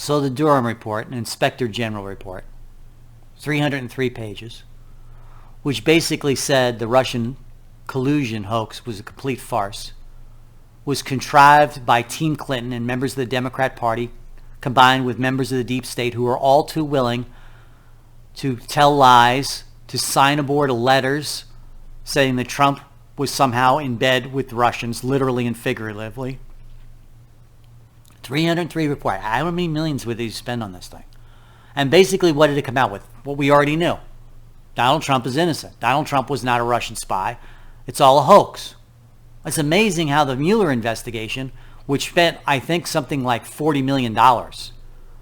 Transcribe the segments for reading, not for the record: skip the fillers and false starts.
So the Durham report, an Inspector General report, 303 pages, which basically said the Russian collusion hoax was a complete farce, was contrived by Team Clinton and members of the Democrat Party, combined with members of the deep state who are all too willing to tell lies, to sign aboard letters saying that Trump was somehow in bed with Russians, literally and figuratively. 303 report. How many millions would they spend on this thing? And basically, what did it come out with? What we already knew. Donald Trump is innocent. Donald Trump was not a Russian spy. It's all a hoax. It's amazing how the Mueller investigation, which spent, I think, something like $40 million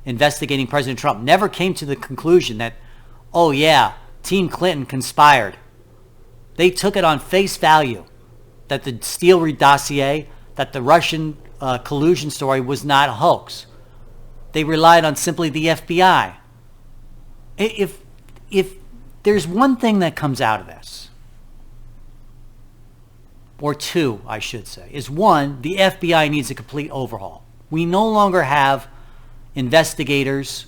investigating President Trump, never came to the conclusion that, oh yeah, Team Clinton conspired. They took it on face value that the Steele dossier, that the Russian collusion story was not a hoax. They relied on simply the FBI. If there's one thing that comes out of this, or two, I should say, is one, the FBI needs a complete overhaul. We no longer have investigators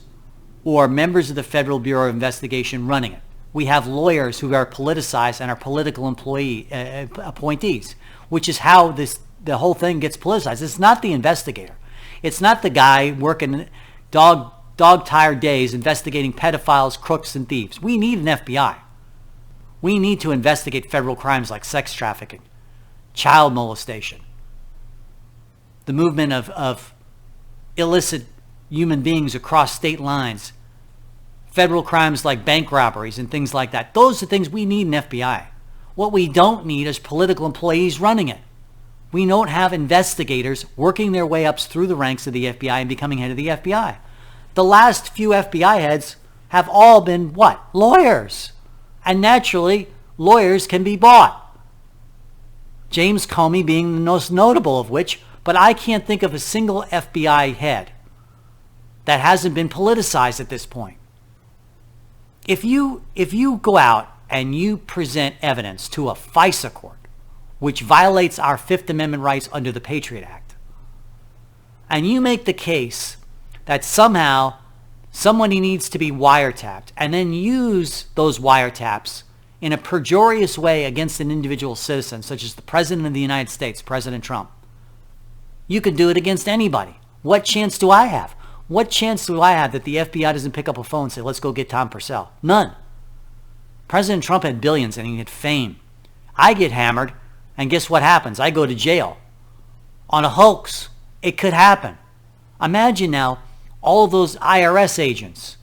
or members of the Federal Bureau of Investigation running it. We have lawyers who are politicized and are political appointees, which is how the whole thing gets politicized. It's not the investigator. It's not the guy working dog-tired days investigating pedophiles, crooks, and thieves. We need an FBI. We need to investigate federal crimes like sex trafficking, child molestation, the movement of illicit human beings across state lines, federal crimes like bank robberies and things like that. Those are things we need an FBI. What we don't need is political employees running it. We don't have investigators working their way up through the ranks of the FBI and becoming head of the FBI. The last few FBI heads have all been what? Lawyers. And naturally, lawyers can be bought. James Comey being the most notable of which, but I can't think of a single FBI head that hasn't been politicized at this point. If you go out and you present evidence to a FISA court, which violates our Fifth Amendment rights under the Patriot Act, and you make the case that somehow somebody needs to be wiretapped and then use those wiretaps in a perjurious way against an individual citizen, such as the President of the United States, President Trump, you can do it against anybody. What chance do I have? What chance do I have that the FBI doesn't pick up a phone and say, let's go get Tom Purcell? None. President Trump had billions and he had fame. I get hammered, and guess what happens? I go to jail on a hoax. It could happen. Imagine now all of those IRS agents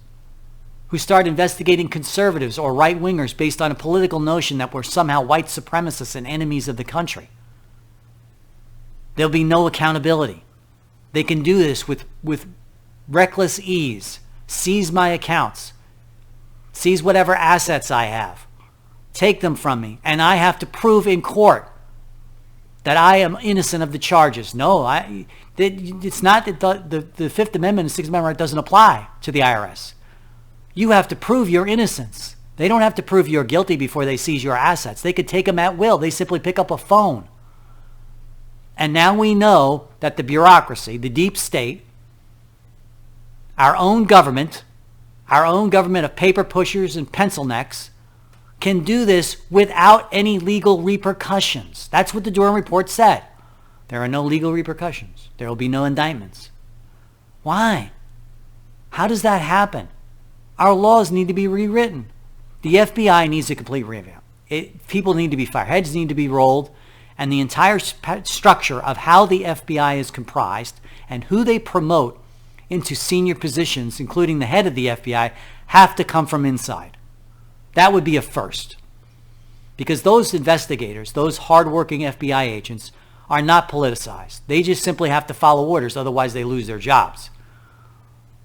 who start investigating conservatives or right-wingers based on a political notion that we're somehow white supremacists and enemies of the country. There'll be no accountability. They can do this with reckless ease. Seize my accounts. Seize whatever assets I have. Take them from me. And I have to prove in court that I am innocent of the charges. No, it's not that the Fifth Amendment and Sixth Amendment right doesn't apply to the IRS. You have to prove your innocence. They don't have to prove you're guilty before they seize your assets. They could take them at will. They simply pick up a phone. And now we know that the bureaucracy, the deep state, our own government of paper pushers and pencil necks, can do this without any legal repercussions. That's what the Durham report said. There are no legal repercussions. There will be no indictments. Why? How does that happen? Our laws need to be rewritten. The FBI needs a complete revamp. People need to be fired. Heads need to be rolled. And the entire structure of how the FBI is comprised and who they promote into senior positions, including the head of the FBI, have to come from inside. That would be a first. Because those investigators, those hardworking FBI agents, are not politicized. They just simply have to follow orders, otherwise they lose their jobs.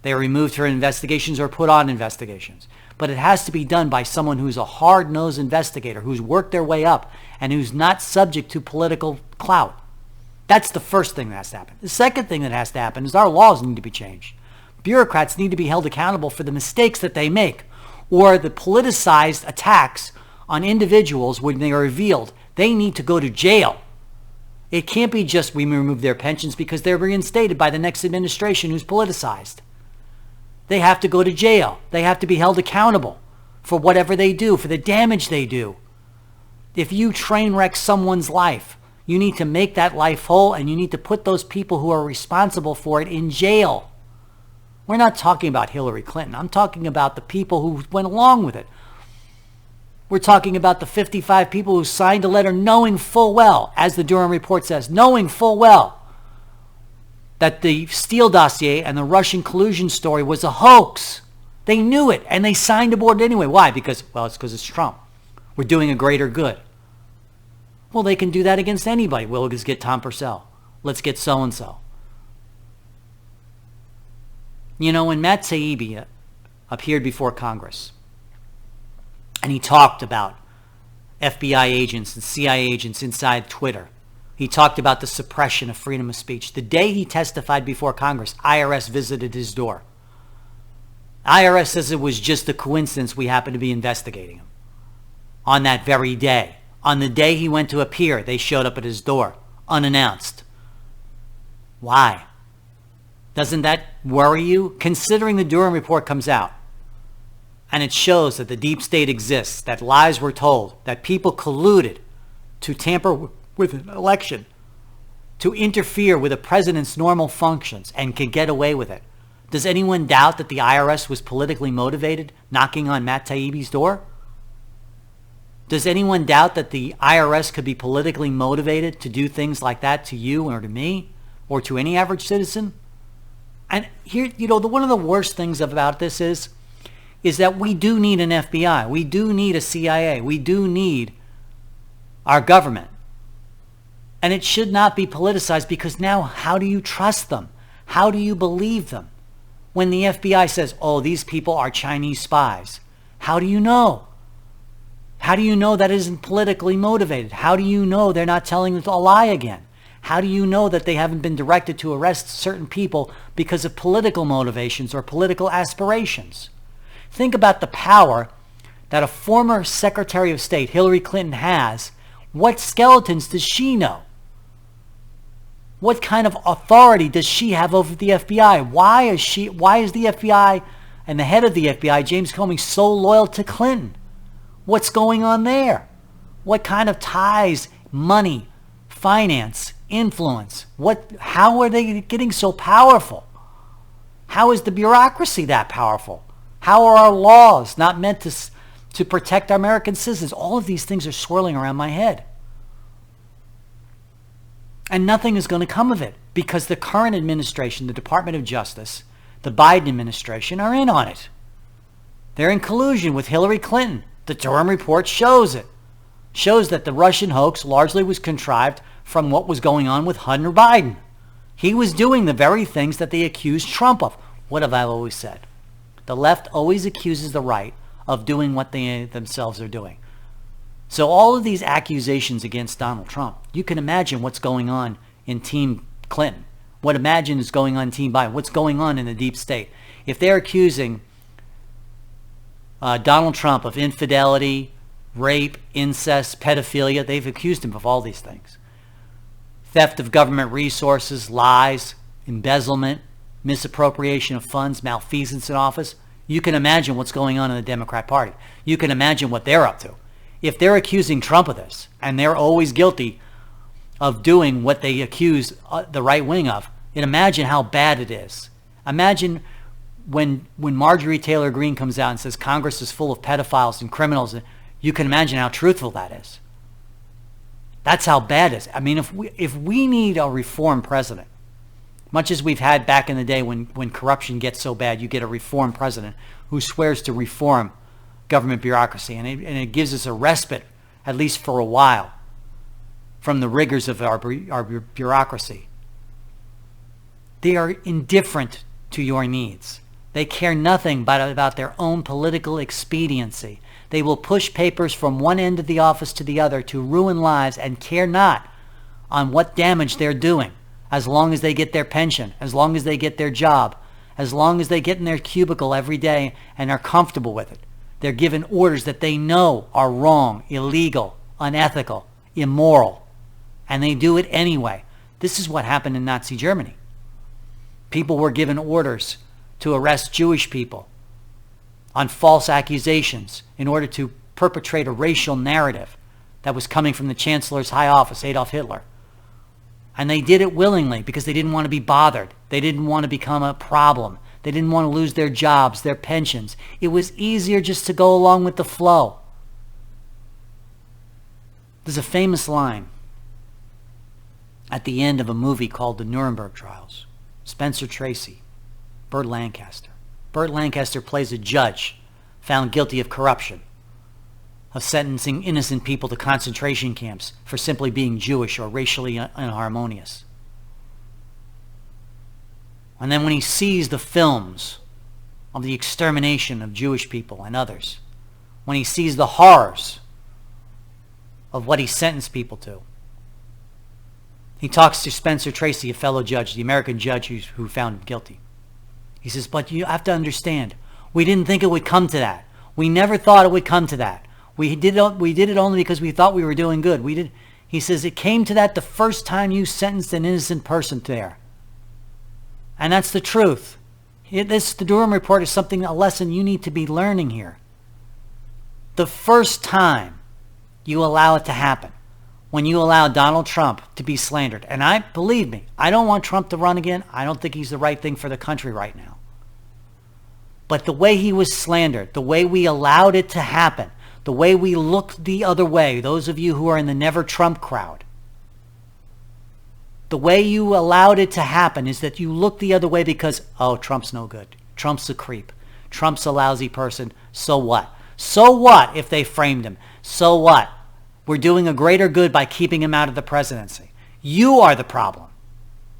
They are removed from investigations or put on investigations. But it has to be done by someone who's a hard-nosed investigator, who's worked their way up, and who's not subject to political clout. That's the first thing that has to happen. The second thing that has to happen is our laws need to be changed. Bureaucrats need to be held accountable for the mistakes that they make, or the politicized attacks on individuals when they are revealed. They need to go to jail. It can't be just we remove their pensions because they're reinstated by the next administration who's politicized. They have to go to jail. They have to be held accountable for whatever they do, for the damage they do. If you train wreck someone's life, you need to make that life whole, and you need to put those people who are responsible for it in jail. We're not talking about Hillary Clinton. I'm talking about the people who went along with it. We're talking about the 55 people who signed a letter knowing full well, as the Durham report says, knowing full well that the Steele dossier and the Russian collusion story was a hoax. They knew it, and they signed aboard anyway. Why? Because it's Trump. We're doing a greater good. Well, they can do that against anybody. We'll just get Tom Purcell. Let's get so-and-so. You know, when Matt Taibbi appeared before Congress, and he talked about FBI agents and CIA agents inside Twitter, he talked about the suppression of freedom of speech. The day he testified before Congress, IRS visited his door. IRS says it was just a coincidence we happened to be investigating him. On that very day, on the day he went to appear, they showed up at his door, unannounced. Why? Doesn't that worry you? Considering the Durham report comes out, and it shows that the deep state exists, that lies were told, that people colluded to tamper with an election, to interfere with a president's normal functions and can get away with it. Does anyone doubt that the IRS was politically motivated, knocking on Matt Taibbi's door? Does anyone doubt that the IRS could be politically motivated to do things like that to you or to me or to any average citizen? And here, one of the worst things about this is that we do need an FBI. We do need a CIA. We do need our government. And it should not be politicized, because now how do you trust them? How do you believe them? When the FBI says, oh, these people are Chinese spies, how do you know? How do you know that isn't politically motivated? How do you know they're not telling a lie again? How do you know that they haven't been directed to arrest certain people because of political motivations or political aspirations? Think about the power that a former Secretary of State, Hillary Clinton, has. What skeletons does she know? What kind of authority does she have over the FBI? Why is the FBI and the head of the FBI, James Comey, so loyal to Clinton? What's going on there? What kind of ties, money, finance, influence? How are they getting so powerful? How is the bureaucracy that powerful? How are our laws not meant to protect our American citizens? All of these things are swirling around my head. And nothing is going to come of it, because the current administration, the Department of Justice, the Biden administration, are in on it. They're in collusion with Hillary Clinton. The Durham report shows it. Shows that the Russian hoax largely was contrived from what was going on with Hunter Biden. He was doing the very things that they accused Trump of. What have I always said? The left always accuses the right of doing what they themselves are doing. So all of these accusations against Donald Trump, you can imagine what's going on in Team Clinton. Imagine is going on in Team Biden. What's going on in the deep state? If they're accusing Donald Trump of infidelity, rape, incest, pedophilia, they've accused him of all these things. Theft of government resources, lies, embezzlement, misappropriation of funds, malfeasance in office. You can imagine what's going on in the Democrat Party. You can imagine what they're up to. If they're accusing Trump of this, and they're always guilty of doing what they accuse the right wing of, and imagine how bad it is. Imagine when Marjorie Taylor Greene comes out and says Congress is full of pedophiles and criminals. You can imagine how truthful that is. That's how bad it is. I mean, if we need a reform president, much as we've had back in the day when corruption gets so bad, you get a reform president who swears to reform government bureaucracy, and it gives us a respite, at least for a while, from the rigors of our bureaucracy. They are indifferent to your needs. They care nothing about their own political expediency. They will push papers from one end of the office to the other to ruin lives and care not on what damage they're doing, as long as they get their pension, as long as they get their job, as long as they get in their cubicle every day and are comfortable with it. They're given orders that they know are wrong, illegal, unethical, immoral, and they do it anyway. This is what happened in Nazi Germany. People were given orders to arrest Jewish people on false accusations in order to perpetrate a racial narrative that was coming from the Chancellor's high office, Adolf Hitler. And they did it willingly because they didn't want to be bothered. They didn't want to become a problem. They didn't want to lose their jobs, their pensions. It was easier just to go along with the flow. There's a famous line at the end of a movie called The Nuremberg Trials. Spencer Tracy, Burt Lancaster. Burt Lancaster plays a judge found guilty of corruption, of sentencing innocent people to concentration camps for simply being Jewish or racially inharmonious. And then when he sees the films of the extermination of Jewish people and others, when he sees the horrors of what he sentenced people to, he talks to Spencer Tracy, a fellow judge, the American judge who found him guilty. He says, but you have to understand, we didn't think it would come to that. We never thought it would come to that. We did it only because we thought we were doing good. He says, it came to that the first time you sentenced an innocent person there. And that's the truth. The Durham report is a lesson you need to be learning here. The first time you allow it to happen, when you allow Donald Trump to be slandered, and believe me, I don't want Trump to run again. I don't think he's the right thing for the country right now. But the way he was slandered, the way we allowed it to happen, the way we looked the other way, those of you who are in the Never Trump crowd, the way you allowed it to happen is that you looked the other way because, oh, Trump's no good. Trump's a creep. Trump's a lousy person. So what? So what if they framed him? So what? We're doing a greater good by keeping him out of the presidency. You are the problem,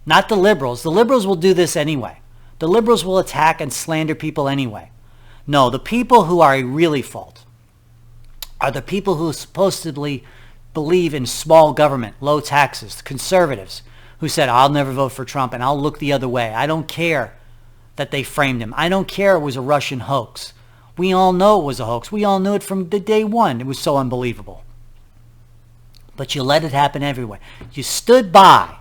not the liberals. The liberals will do this anyway. The liberals will attack and slander people anyway. No, the people who are really fault are the people who supposedly believe in small government, low taxes, the conservatives, who said, I'll never vote for Trump and I'll look the other way. I don't care that they framed him. I don't care it was a Russian hoax. We all know it was a hoax. We all knew it from the day one. It was so unbelievable. But you let it happen everywhere. You stood by,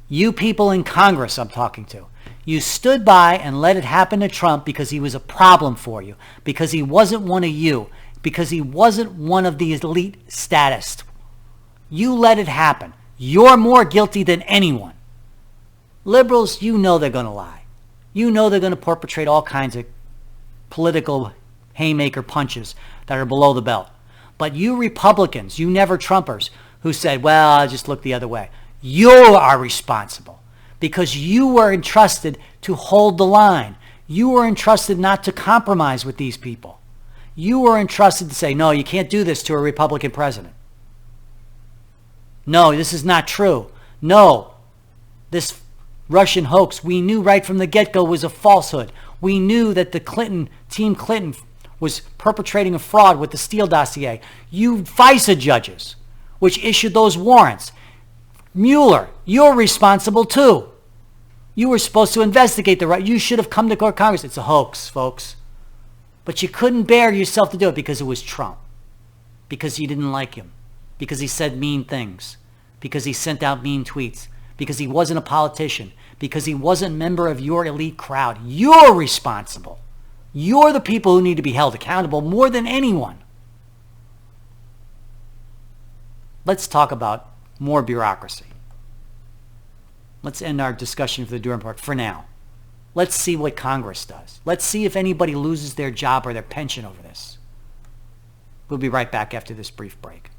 you people in Congress I'm talking to, you stood by and let it happen to Trump because he was a problem for you, because he wasn't one of you, because he wasn't one of the elite statists. You let it happen. You're more guilty than anyone. Liberals, you know they're going to lie. You know they're going to perpetrate all kinds of political haymaker punches that are below the belt. But you Republicans, you Never Trumpers, who said, well, I'll just look the other way. You are responsible because you were entrusted to hold the line. You were entrusted not to compromise with these people. You were entrusted to say, no, you can't do this to a Republican president. No, this is not true. No, this Russian hoax, we knew right from the get-go was a falsehood. We knew that Team Clinton was perpetrating a fraud with the Steele dossier. You FISA judges, which issued those warrants. Mueller, you're responsible too. You were supposed to investigate you should have come to Congress. It's a hoax, folks. But you couldn't bear yourself to do it because it was Trump. Because you didn't like him. Because he said mean things. Because he sent out mean tweets. Because he wasn't a politician. Because he wasn't a member of your elite crowd. You're responsible. You're the people who need to be held accountable more than anyone. Let's talk about more bureaucracy. Let's end our discussion for the Durham report for now. Let's see what Congress does. Let's see if anybody loses their job or their pension over this. We'll be right back after this brief break.